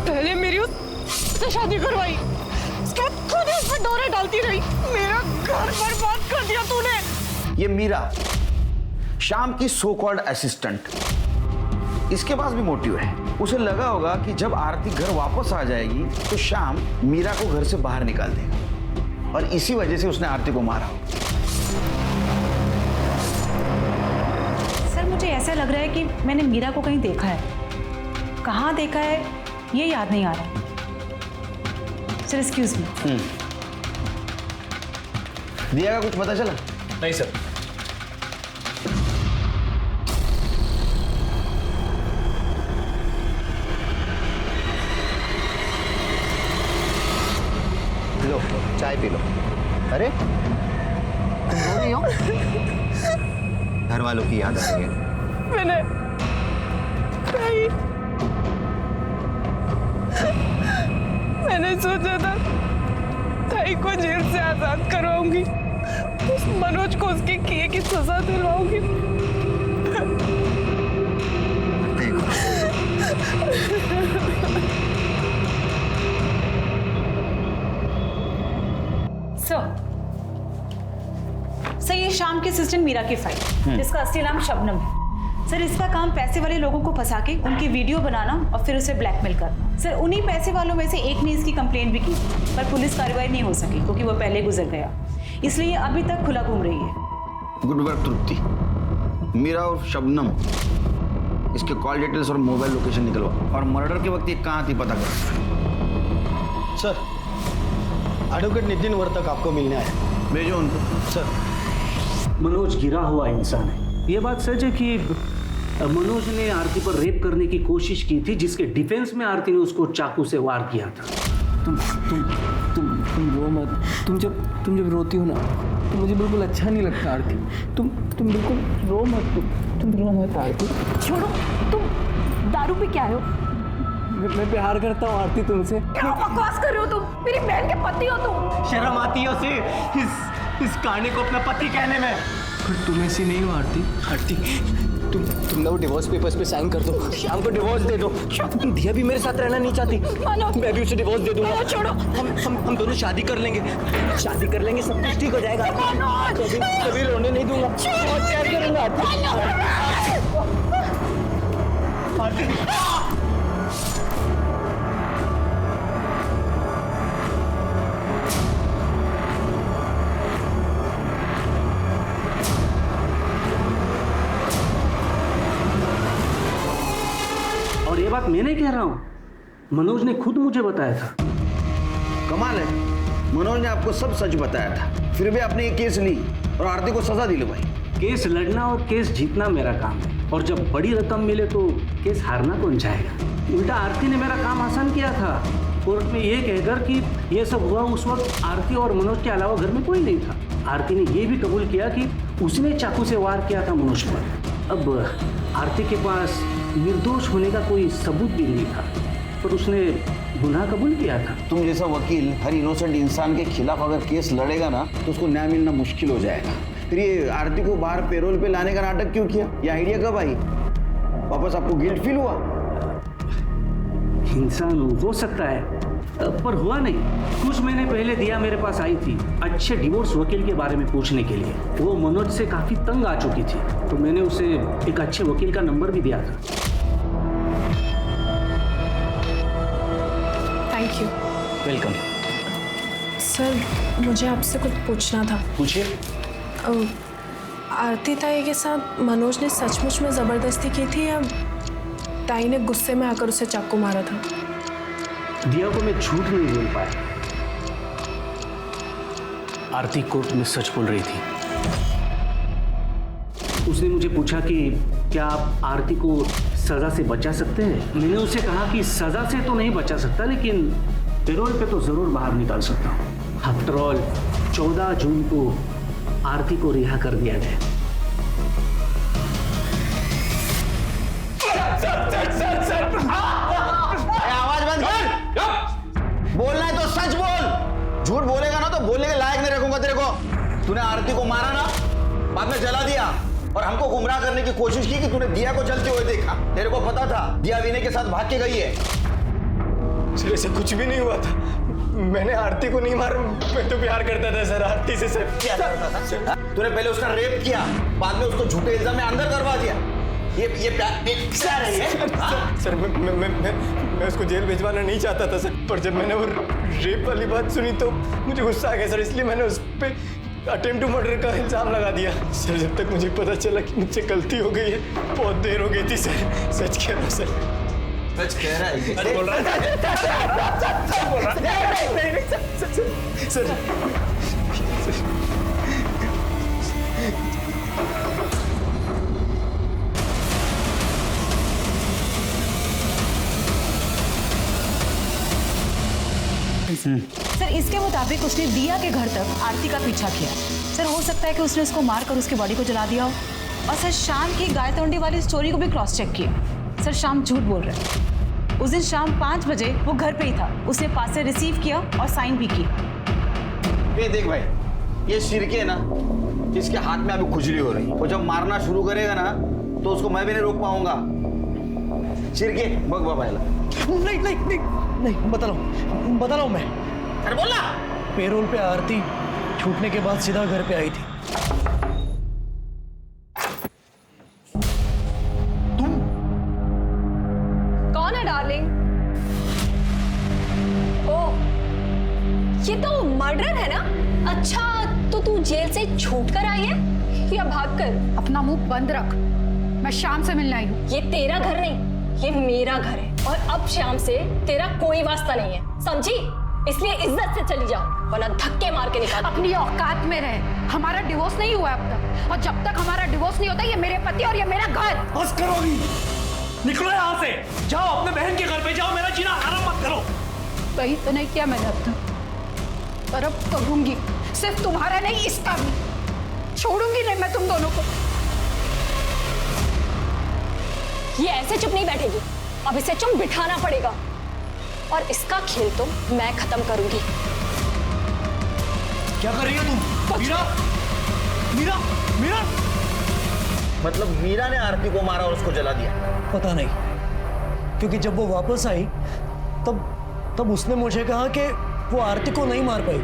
पहले मेरी उससे शादी करवाई, उसके बाद खुद ही उसमें डोरे डालती रही। मेरा घर बर्बाद कर दिया तूने। ये मीरा श्याम की सो कॉल्ड असिस्टेंट, इसके पास भी मोटिव है। उसे लगा होगा कि जब आरती घर वापस आ जाएगी तो श्याम मीरा को घर से बाहर निकाल देगा और इसी वजह से उसने आरती को मारा। सर मुझे ऐसा लग रहा है कि मैंने मीरा को कहीं देखा है। कहाँ देखा है ये याद नहीं आ रहा। Sir excuse me. दिया का कुछ पता चला? नहीं सर। लो चाय पी लो। अरे तुम रो रही हो? घर वालों की याद आ रही है। मैंने सोचा था ताई को जेल से आजाद करवाऊंगी, उस मनोज को उसके किए की सजा दिलवाऊंगी। सर ये शाम के असिस्टेंट मीरा की फाइल, जिसका असली नाम शबनम है। सर इसका काम पैसे वाले लोगों को फंसा के उनकी वीडियो बनाना और फिर उसे ब्लैकमेल करना। सर उन्हीं पैसे वालों में से एक ने इसकी कंप्लेंट भी की, पर पुलिस कार्रवाई नहीं हो सकी क्योंकि वो पहले गुजर गया, इसलिए अभी तक खुला घूम रही है। गुड वर्क तृप्ति। मीरा और शबनम, इसके कॉल डिटेल्स और मोबाइल लोकेशन निकलवा और मर्डर के वक्त ये कहाँ थी पता करो। सर एडवोकेट नितिन वर्तक आपको मिलने आया। भेजो उनको। सर मनोज गिरा हुआ इंसान है। ये बात सच है कि मनोज ने आरती पर रेप करने की कोशिश की थी, जिसके डिफेंस में आरती ने उसको चाकू से वार किया था। तुम रो मत। तुम जब रोती हो ना तो मुझे बिल्कुल अच्छा नहीं लगता आरती। तुम बिल्कुल रो मत। तुम रो मत आरती। छोड़ो, तुम दारू पे क्या हो? मैं प्यार करता हूँ आरती तुमसे। क्या बकवास कर रहे हो तुम? मेरी बहन के पति हो तुम। शर्म आती है उसे इस कहानी को अपना पति कहने में। पर तुम ऐसी नहीं हो आरती। आरती तुम ना वो डिवोर्स पेपर्स पे साइन कर दो, श्याम को डिवोर्स दे दो। दिया भी मेरे साथ रहना नहीं चाहती, मैं भी उसे डिवोर्स दे दूंगा। छोड़ो। हम दोनों शादी कर लेंगे, सब कुछ ठीक हो जाएगा। कभी रोने नहीं दूंगा, बहुत प्यार करूंगा आरती। और ये बात मैं नहीं कह रहा हूँ, मनोज ने खुद मुझे बताया था। कमाल है, मनोज ने आपको सब सच बताया था, फिर भी आपने ये केस ली और आरती को सजा दिलवाई। केस लड़ना और केस जीतना मेरा काम है, और जब बड़ी रकम मिले तो केस हारना कौन चाहेगा। उल्टा आरती ने मेरा काम आसान किया था, कोर्ट में ये कहकर कि ये सब हुआ उस वक्त आरती और मनोज के अलावा घर में कोई नहीं था। आरती ने ये भी कबूल किया कि उसने चाकू से वार किया था मनोज पर। अब आरती के पास निर्दोष होने का कोई सबूत भी नहीं था, पर उसने गुनाह कबूल किया था। तुम जैसा वकील हर इनोसेंट इंसान के खिलाफ अगर केस लड़ेगा ना तो उसको न्याय मिलना मुश्किल हो जाएगा। फिर ये आरती को बाहर पेरोल पे लाने का नाटक क्यों किया? ये आइडिया कब आई? वापस आपको गिल्ट फील हुआ? इंसान हो सकता है, पर हुआ नहीं। कुछ महीने पहले दिया मेरे पास आई थी अच्छे डिवोर्स वकील के बारे में पूछने के लिए। वो मनोज से काफी तंग आ चुकी थी, तो मैंने उसे एक अच्छे वकील का नंबर भी दिया था। Thank you. वेलकम। सर मुझे आपसे कुछ पूछना था। पूछिए। आरती ताई के साथ मनोज ने सचमुच में ज़बरदस्ती की थी या ताई ने गुस्से में आकर उसे चाकू मारा था? दिया को मैं झूठ नहीं बोल पाया। आरती कोर्ट में सच बोल रही थी। उसने मुझे पूछा कि क्या आप आरती को सजा से बचा सकते हैं। मैंने उसे कहा कि सजा से तो नहीं बचा सकता, लेकिन पैरोल पे तो जरूर बाहर निकाल सकता हूँ। आफ्टर ऑल 14 जून को आरती को रिहा कर दिया गया। आवाज बंद कर। बोलना है तो सच बोल, झूठ बोलेगा ना तो बोलने के लायक नहीं रखूंगा तेरे को। तूने आरती को मारा ना, बाद में जला दिया और हमको गुमराह करने की कोशिश की कि तूने दिया को जलते हुए देखा। तेरे को पता था दिया विनय के साथ भाग के गई है। सर ऐसे कुछ भी नहीं हुआ था, मैंने आरती को नहीं मारा, मैं तो प्यार करता था सर आरती से। सर क्या करता था? तूने पहले उसका रेप किया, बाद में उसको झूठे इल्जाम में अंदर करवा दिया। ये प्यार है? सर मैं उसको जेल भिजवाना नहीं चाहता था सर, पर जब मैंने वो रेप वाली बात सुनी तो मुझे गुस्सा आ गया सर, इसलिए मैंने उस पर अटेम्प्ट टू मर्डर का इल्जाम लगा दिया। सर जब तक मुझे पता चला कि मुझसे गलती हो गई है, बहुत देर हो गई थी सर। सच कह रहा हूँ सर। सच कह रहा है? सच बोल रहा है सर। सर इसके मुताबिक उसने दिया के घर तक आरती का पीछा किया। सर हो सकता है कि उसने उसको मारकर उसकी बॉडी को जला दिया हो। और सर शाम की गाय तोंडी वाली स्टोरी को भी क्रॉस चेक किया। सर शाम झूठ बोल रहा है। उस दिन शाम 5 बजे वो घर पे ही था। उसने पास से रिसीव किया और साइन भी की। ये देख भाई, ये सिरके है ना, इसके हाथ में अभी खुजली हो रही है। वो जब मारना शुरू करेगा ना तो उसको मैं भी नहीं रोक पाऊंगा। सिरके बग बाबा। नहीं बता रहा हूँ मैं। अरे बोल ना। पेरोल पे आरती छूटने के बाद सीधा घर पे आई थी। कौन है डार्लिंग? ओ, ये तो मर्डर है ना? अच्छा, तो तू जेल से छूट कर आई है या भाग कर? अपना मुंह बंद रख। मैं शाम से मिलने आई हूँ। ये तेरा घर नहीं, ये मेरा घर है और अब शाम से तेरा कोई वास्ता नहीं है, समझी? इसलिए इज्जत से चली जाओ वरना धक्के मार के निकाल। अपनी औकात में रहे। हमारा डिवोर्स नहीं हुआ अब तक, और जब तक हमारा डिवोर्स नहीं होता, ये मेरे पति और ये मेरा घर। बस करोगी? निकलो यहाँ से, जाओ अपने बहन के घर पे जाओ, मेरा जीना हराम मत करो। वही तो नहीं किया मैंने अब तक, पर अब करूंगी। सिर्फ तुम्हारा नहीं, इसका भी। छोड़ूंगी नहीं मैं तुम दोनों को। ये ऐसे चुप नहीं बैठेगी, अब इसे चुप बिठाना पड़ेगा और इसका खेल तो मैं खत्म करूंगी। क्या कर रही हो तुम? मीरा? मतलब मीरा ने आरती को मारा और उसको जला दिया? पता नहीं, क्योंकि जब वो वापस आई तब उसने मुझे कहा कि वो आरती को नहीं मार पाई।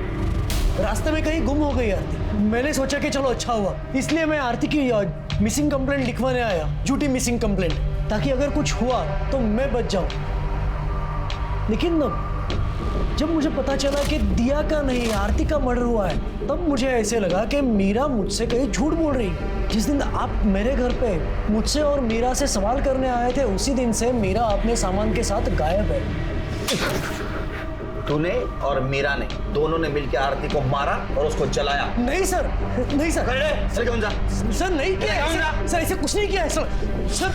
रास्ते में कहीं गुम हो गई आरती। मैंने सोचा कि चलो अच्छा हुआ, इसलिए मैं आरती की मिसिंग कंप्लेंट लिखवाने आया, झूठी मिसिंग कंप्लेंट, ताकि अगर कुछ हुआ तो मैं बच जाऊं। लेकिन जब मुझे पता चला कि दिया का नहीं आरती का मर्डर हुआ है, तब मुझे ऐसे लगा कि मीरा मुझसे कहीं झूठ बोल रही। जिस दिन आप मेरे घर पे मुझसे और मीरा से सवाल करने आए थे, उसी दिन से मीरा अपने सामान के साथ गायब है। तूने और मीरा ने दोनों ने मिलकर आरती को मारा और उसको जलाया? नहीं सर, नहीं सर। सर नहीं किया है सर, ऐसे कुछ नहीं किया है सर। सर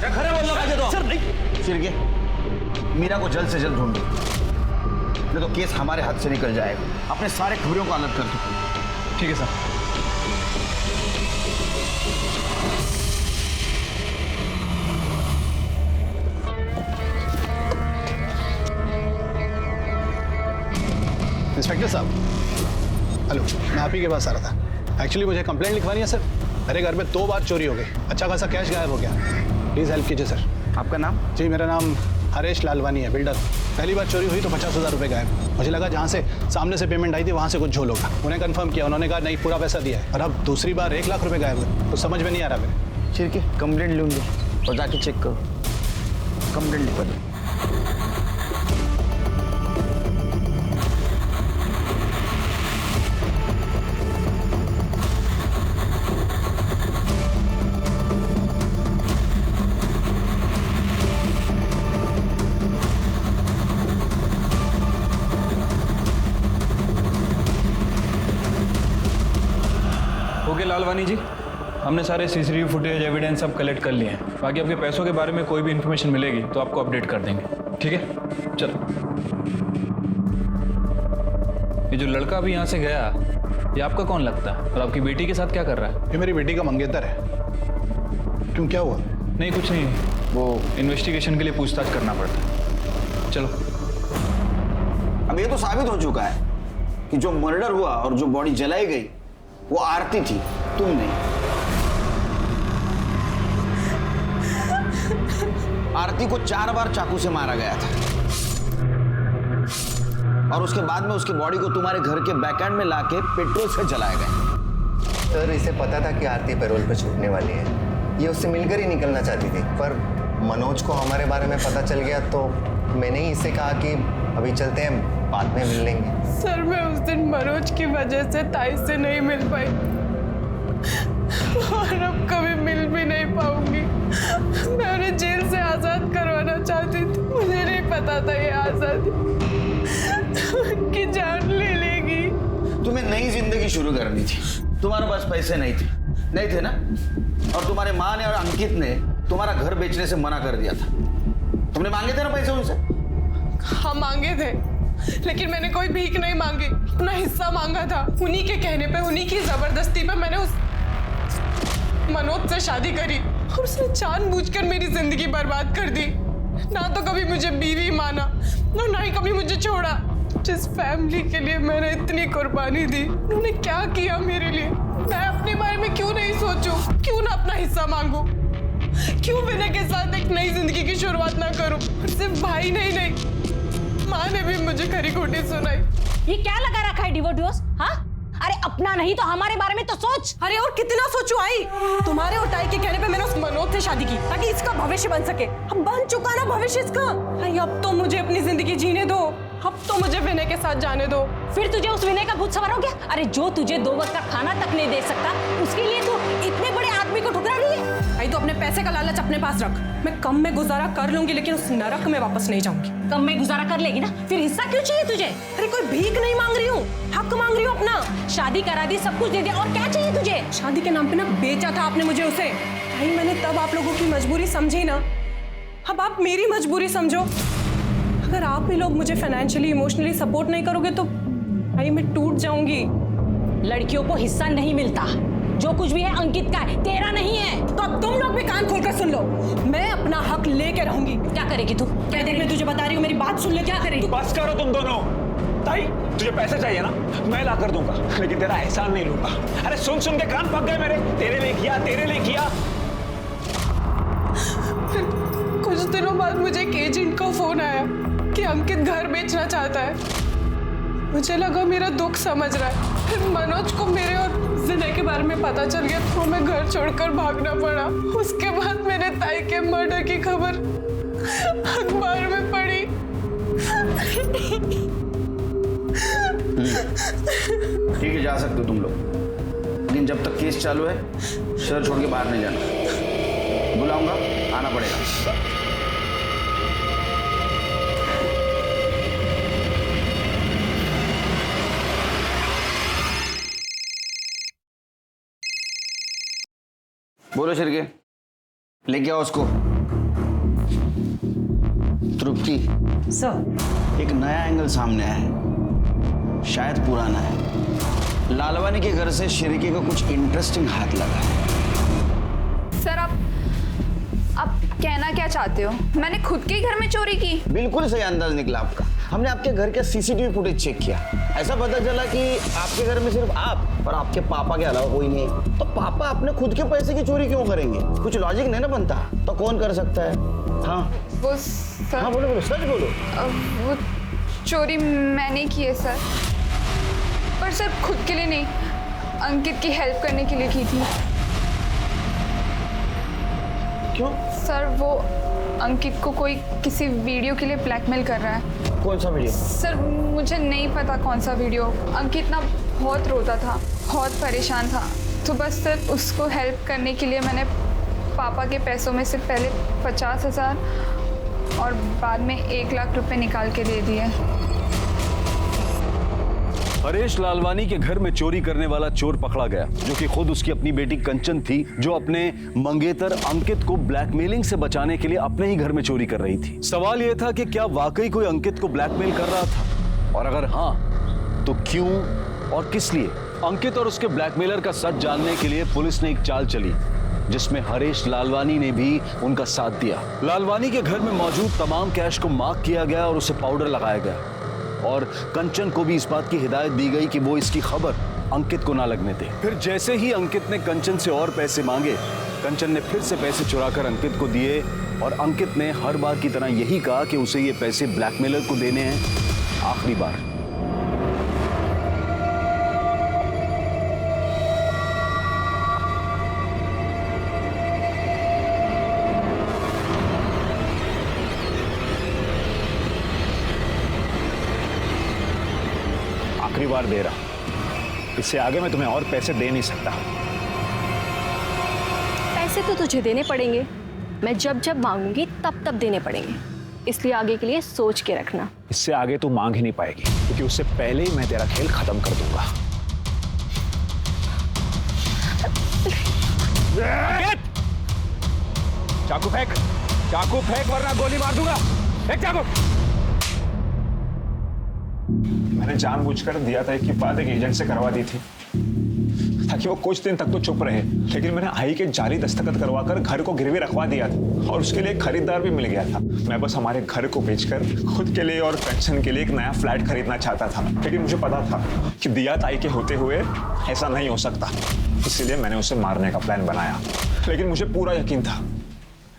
सर नहीं। सिरके, मीरा को जल्द से जल्द ढूंढो, नहीं तो केस हमारे हाथ से निकल जाएगा। अपने सारे खबरों को अलग कर दो। ठीक है सर। इंस्पेक्टर साहब, हेलो, मैं आप ही के पास आ रहा था। एक्चुअली मुझे कंप्लेंट लिखवानी है सर। मेरे घर में 2 बार चोरी हो गई, अच्छा खासा कैश गायब हो गया। प्लीज़ हेल्प कीजिए सर। आपका नाम? जी मेरा नाम हरेश लालवानी है, बिल्डर। पहली बार चोरी हुई तो 50,000 रुपये गायब। मुझे लगा जहाँ से सामने से पेमेंट आई थी वहाँ से कुछ झोल होगा। उन्हें कंफर्म किया, उन्होंने कहा नहीं पूरा पैसा दिया है। और अब दूसरी बार 1 लाख रुपये गायब हुए, तो समझ में नहीं आ रहा मेरे। ठीक है, कंप्लेंट लूँगी और जाके चेक करो। कंप्लेंट लिखवा दो। ओके लालवानी जी, हमने सारे सीसीटीवी फुटेज एविडेंस सब कलेक्ट कर लिए हैं। बाकी आपके पैसों के बारे में कोई भी इन्फॉर्मेशन मिलेगी तो आपको अपडेट कर देंगे, ठीक है? चलो। ये जो लड़का अभी यहाँ से गया, ये आपका कौन लगता है और आपकी बेटी के साथ क्या कर रहा है? ये मेरी बेटी का मंगेतर है। क्यों, क्या हुआ? नहीं, कुछ नहीं, वो इन्वेस्टिगेशन के लिए पूछताछ करना पड़ता है। चलो। अब ये तो साबित हो चुका है कि जो मर्डर हुआ और जो बॉडी जलाई गई वो आरती थी, तुम नहीं। आरती को 4 बार चाकू से मारा गया था और उसके बाद में उसकी बॉडी को तुम्हारे घर के बैकएंड में लाके पेट्रोल से जलाया गया। सर, इसे पता था कि आरती पैरोल पे छूटने वाली है। ये उससे मिलकर ही निकलना चाहती थी, पर मनोज को हमारे बारे में पता चल गया तो मैंने ही इससे कहा कि अभी चलते हैं, बाद में मिल लेंगे। सर, मैं उस दिन मनोज की वजह से ताई से नहीं मिल पाई और अब कभी मिल भी नहीं पाऊंगी। मैं उन्हें जेल से आजाद करवाना चाहती थी। मुझे नहीं पता था ये आजादी उनकी जान ले लेगी। तुम्हें नई जिंदगी शुरू करनी थी, तुम्हारे पास पैसे नहीं थे ना? और तुम्हारे माँ ने और अंकित ने तुम्हारा घर बेचने से मना कर दिया था। तुमने मांगे थे ना पैसे उनसे? हाँ, मांगे थे, लेकिन मैंने कोई भीख नहीं मांगी, अपना हिस्सा मांगा था। उन्हीं के कहने पे, उन्हीं की जबरदस्ती पे मैंने उस मनोज से शादी करी और उसने जानबूझकर मेरी जिंदगी बर्बाद कर दी। ना तो कभी मुझे बीवी माना और ना ही कभी मुझे छोड़ा। जिस फैमिली के लिए मैंने इतनी कुर्बानी दी, उन्होंने क्या किया मेरे लिए? मैं अपने बारे में क्यों नहीं सोचूं? क्यों ना अपना हिस्सा मांगू? क्यों विनय के साथ एक नई जिंदगी की शुरुआत ना करूं? और सिर्फ भाई नहीं, माँ ने भी मुझे खरी खोटी सुनाई। ये क्या लगा रखा है डिवोर्स? हाँ, अरे अपना नहीं तो हमारे बारे में तो सोच। अरे और कितना सोचूं आई? तुम्हारे और ताई के कहने पे मैंने उस मनोज से शादी की ताकि इसका भविष्य बन सके। अब बन चुका ना भविष्य इसका। अरे अब तो मुझे अपनी जिंदगी जीने दो, अब तो मुझे विनय के साथ जाने दो। फिर तुझे उस विनय का भूत सवार हो गया? अरे जो तुझे 2 वक्त का खाना तक नहीं दे सकता, उसके लिए तू इतने बड़े आदमी को ठुकरा रही है। आई तो अपने पैसे का लालच अपने पास रख। मैं कम में गुजारा कर लूंगी, लेकिन उस नरक में वापस नहीं जाऊंगी। कम में गुजारा कर लेगी ना, फिर हिस्सा क्यों चाहिए तुझे? अरे कोई भीख नहीं मांग रही हूँ, हक मांग रही हूँ अपना। शादी करा दी, सब कुछ दे दिया, और क्या चाहिए तुझे? शादी के नाम पे ना बेचा था आपने मुझे उसे। भाई मैंने तब आप लोगों की मजबूरी समझी ना, अब आप मेरी मजबूरी समझो। अगर आप भी लोग मुझे फाइनेंशियली इमोशनली सपोर्ट नहीं करोगे तो भाई मैं टूट जाऊंगी। लड़कियों को हिस्सा नहीं मिलता, जो कुछ भी है अंकित का है, तेरा नहीं है। तो अब तुम लोग भी कान खोलकर सुन लो, मैं अपना हक लेके रहूंगी। क्या करेगी तू? क्या देख, मैं तुझे बता रही हूँ, मेरी बात सुन ले। क्या करेगी? बस करो तुम दोनों। ताई, तुझे पैसे चाहिए ना, मैं ला कर दूंगा, लेकिन तेरा एहसान नहीं लूंगा। अरे सुन सुन के कान पक गए मेरे। तेरे लिए किया। कुछ दिनों बाद मुझे एक एजेंट का फोन आया कि अंकित घर बेचना चाहता है। मुझे लगा मेरा दुख समझ रहा है। फिर मनोज को मेरे और विनय के बारे में पता चल गया तो मैं घर छोड़कर भागना पड़ा। उसके बाद मैंने ताई के मर्डर की खबर अखबार में पढ़ी। ठीक है, जा सकते हो तुम लोग, लेकिन जब तक केस चालू है शहर छोड़ के बाहर नहीं जाना। बुलाऊंगा, आना पड़ेगा। बोलो शिरके, लेके आओ उसको। तृप्ति सर, एक नया एंगल सामने आया है, शायद पुराना है। लालवानी के घर से शिरके को कुछ इंटरेस्टिंग हाथ लगा है। सर, आप कहना क्या चाहते हो? मैंने खुद के घर में चोरी की? बिल्कुल सही अंदाज निकला आपका। हमने आपके घर के सीसीटीवी फुटेज चेक किया, ऐसा पता चला कि आपके घर में सिर्फ आप और आपके पापा के अलावा कोई नहीं है। तो पापा अपने खुद के पैसे की चोरी क्यों करेंगे? कुछ लॉजिक नहीं ना बनता। तो कौन कर सकता है? हाँ वो सर, हाँ बोलो, सच बोलो। वो चोरी मैंने की है सर, पर सर खुद के लिए नहीं, अंकित की हेल्प करने के लिए की थी। क्यों? सर वो अंकित को कोई किसी वीडियो के लिए ब्लैकमेल कर रहा है। कौन सा वीडियो? सर मुझे नहीं पता कौन सा वीडियो। अंकित ना बहुत रोता था, बहुत परेशान था, तो बस सर उसको हेल्प करने के लिए मैंने पापा के पैसों में से पहले 50,000 और बाद में 1 लाख रुपए निकाल के दे दिए। हरेश लालवानी के घर में चोरी करने वाला चोर पकड़ा गया, जो कि खुद उसकी अपनी बेटी कंचन थी, जो अपने मंगेतर अंकित को ब्लैकमेलिंग से बचाने के लिए अपने ही घर में चोरी कर रही थी। सवाल यह था कि क्या वाकई कोई अंकित को ब्लैकमेल कर रहा था, और अगर हाँ तो क्यों और किस लिए। अंकित और उसके ब्लैकमेलर का सच जानने के लिए पुलिस ने एक चाल चली, जिसमें हरेश लालवानी ने भी उनका साथ दिया। लालवानी के घर में मौजूद तमाम कैश को मार्क किया गया और उसे पाउडर लगाया गया, और कंचन को भी इस बात की हिदायत दी गई कि वो इसकी खबर अंकित को ना लगने दे। फिर जैसे ही अंकित ने कंचन से और पैसे मांगे, कंचन ने फिर से पैसे चुराकर अंकित को दिए, और अंकित ने हर बार की तरह यही कहा कि उसे ये पैसे ब्लैकमेलर को देने हैं आखिरी बार। आखिरी बार दे रहा, इससे आगे मैं तुम्हें और पैसे दे नहीं सकता। पैसे तो तुझे देने पड़ेंगे, मैं जब जब मांगूंगी तब तब देने पड़ेंगे, इसलिए आगे के लिए सोच के रखना। इससे आगे तू मांग ही नहीं पाएगी, क्योंकि उससे पहले ही मैं तेरा खेल खत्म कर दूंगा। चाकू फेंक वरना गोली मार दूंगा। फेंक चाकू। मैंने जानबूझकर दिया था कि बात एक एजेंट से करवा दी थी, ताकि वो कुछ दिन तक तो चुप रहे, लेकिन मैंने आई के जाली दस्तखत करवाकर घर को गिरवी रखवा दिया था, और उसके लिए एक खरीदार भी मिल गया था। मैं बस हमारे घर को बेचकर खुद के लिए और पेंशन के लिए एक नया फ्लैट खरीदना चाहता था, लेकिन मुझे पता था कि दिया ताई के होते हुए ऐसा नहीं हो सकता, इसीलिए मैंने उसे मारने का प्लान बनाया। लेकिन मुझे पूरा यकीन था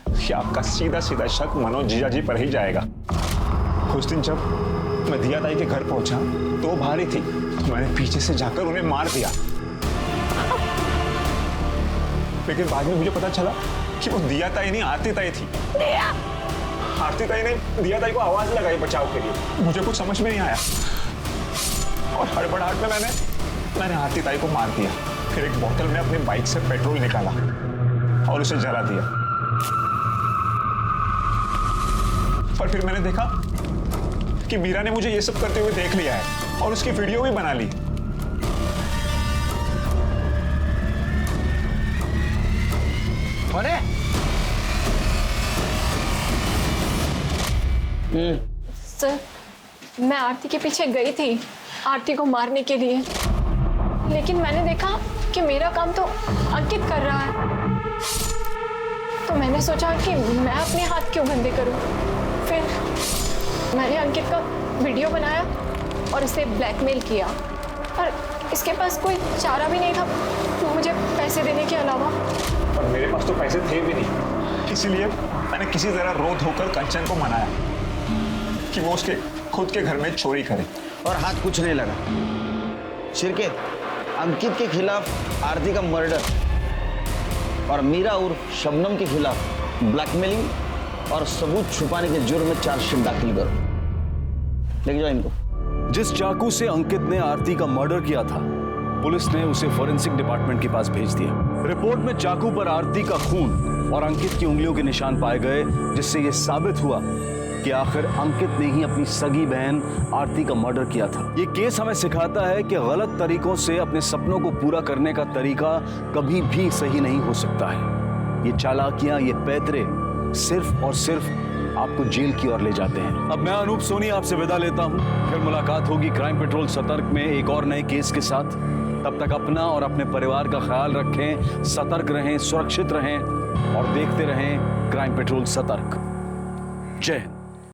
कि आपका सीधा सीधा शक मनोज जीजाजी पर ही जाएगा। उस दिन जब मैं दिया ताई के घर पहुंचा तो वो बाहर ही थी, तो मैंने पीछे से जाकर उन्हें मार दिया। लेकिन बाद में मुझे पता चला कि वो दिया ताई नहीं आरती ताई थी। आरती ताई ने दिया ताई को आवाज लगाई बचाव के लिए। मुझे कुछ समझ में नहीं आया, और हड़बड़ाहट में मैंने आरती ताई को मार दिया। फिर एक बोतल में अपनी बाइक से पेट्रोल निकाला और उसे जला दिया। पर फिर मैंने देखा कि मीरा ने मुझे ये सब करते हुए देख लिया है और उसकी वीडियो भी बना ली। सर, मैं आरती के पीछे गई थी आरती को मारने के लिए, लेकिन मैंने देखा कि मेरा काम तो अंकित कर रहा है, तो मैंने सोचा कि मैं अपने हाथ क्यों गंदे करूं। फिर मैंने अंकित का वीडियो बनाया और उसे ब्लैकमेल किया, पर इसके पास कोई चारा भी नहीं था मुझे पैसे देने के अलावा। पर मेरे पास तो पैसे थे भी नहीं, इसीलिए मैंने किसी तरह रो धोकर कंचन को मनाया कि वो उसके खुद के घर में चोरी करे। और हाथ कुछ नहीं लगा। शिरके, अंकित के खिलाफ आरती का मर्डर और मीरा और शबनम के खिलाफ ब्लैकमेलिंग और सबूत छुपाने के जुर्म में चार्जशीट दाखिल करो। लेके जाओ इनको। जिस चाकू से अंकित ने आरती का मर्डर किया था, पुलिस ने उसे फॉरेंसिक डिपार्टमेंट के पास भेज दिया। रिपोर्ट में चाकू पर आरती का खून और अंकित की उंगलियों के निशान पाए गए, जिससे यह साबित हुआ कि आखिर अंकित ने ही अपनी सगी बहन आरती का मर्डर किया था। ये केस हमें सिखाता है कि गलत तरीकों से अपने सपनों को पूरा करने का तरीका कभी भी सही नहीं हो सकता है। ये चालाकियां, ये पैतरे सिर्फ और सिर्फ आपको जेल की ओर ले जाते हैं। अब मैं अनूप सोनी आपसे विदा लेता हूं। फिर मुलाकात होगी क्राइम पेट्रोल सतर्क में एक और नए केस के साथ। तब तक अपना और अपने परिवार का ख्याल रखें, सतर्क रहें, सुरक्षित रहें और देखते रहें क्राइम पेट्रोल सतर्क। जय हिंद।